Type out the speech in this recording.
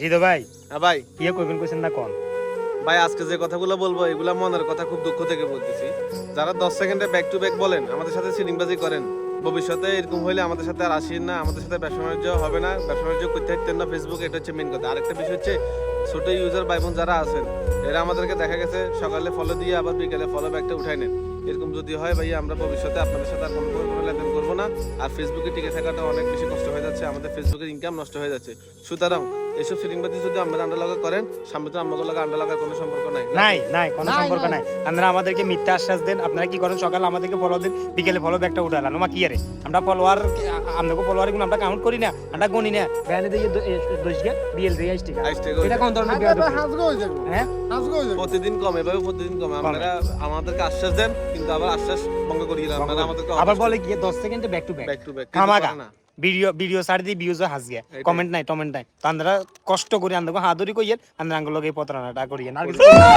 হৃদয় ভাই হ্যাঁ ভাই ইয়ে কইবেন কইছেন না কোন ভাই আজকে যে কথাগুলো বলবো এগুলা মনের কথা, খুব দুঃখ থেকে বলতেছি। যারা 10 সেকেন্ডে ব্যাক টু ব্যাক বলেন, আমাদের সাথে সিটিংবাজি করেন, ভবিষ্যতে এরকম হইলে আমাদের সাথে আর আসেন না, আমাদের সাথে ব্যবসা বাণিজ্য হবে না, ব্যবসা বাণিজ্য করতে পারতেন না ফেসবুকে। এটা হচ্ছে মেন কথা। আরেকটা বিষয় হচ্ছে ছোট ইউজার ভাই বোন যারা আছেন, এরা আমাদেরকে দেখা গেছে সকালে ফলো দিয়ে আবার বিকেলে ফলো ব্যাকটা উঠাই নেন। এরকম যদি হয় ভাই, আমরা ভবিষ্যতে আপনাদের সাথে আর কোনো লেনদেন করবো না। আর ফেসবুকে টিকে থাকাটা অনেক বেশি কষ্ট হয়ে যাচ্ছে, আমাদের ফেসবুকের ইনকাম নষ্ট হয়ে যাচ্ছে। সুতরাং এইসব সিটিংবাজি যদি আমরা আন্ডা লাগা করেন, সামনে তো আমাদের লাগা আন্ডা লাগার কোনো সম্পর্ক নাই। নাই কোনো সম্পর্ক নাই। আপনারা আমাদেরকে মিথ্যা আশ্বাস দেন। আপনারা কি করেন, সকালে আমাদেরকে ফলো দেন, বিকেলে ফলো ব্যাকটা উঠালাম। আমা কি আরে আমরা ফলোয়ার, আমরাকে ফলোয়ার গুলো আমরা কাউন্ট করি না, আমরা গনি না। ব্যানে দিয়ে 10 কে বিএল দিয়ে আসছে। এটা কোন ধরনের হ্যাঁ প্রতিদিন কম, এভাবে প্রতিদিন কম। আপনারা আমাদেরকে আশ্বাস দেন, কিন্তু আবার আশ্বাস ভঙ্গ করিয়ে দেন। আপনারা আমাদেরকে আবার বলে কি 10 সেকেন্ডে back to back back to back কামাগা ভিডিও সারি দিয়ে ভিউজ হাস গিয়া, কমেন্ট নাই টমেন্ট নাই। তো আমরা কষ্ট করি, আমরা হাত ধরি কইয়েন, আমরা আঙ্গুল লগে প্রতারণাটা করিয়েন আর কিছু। না।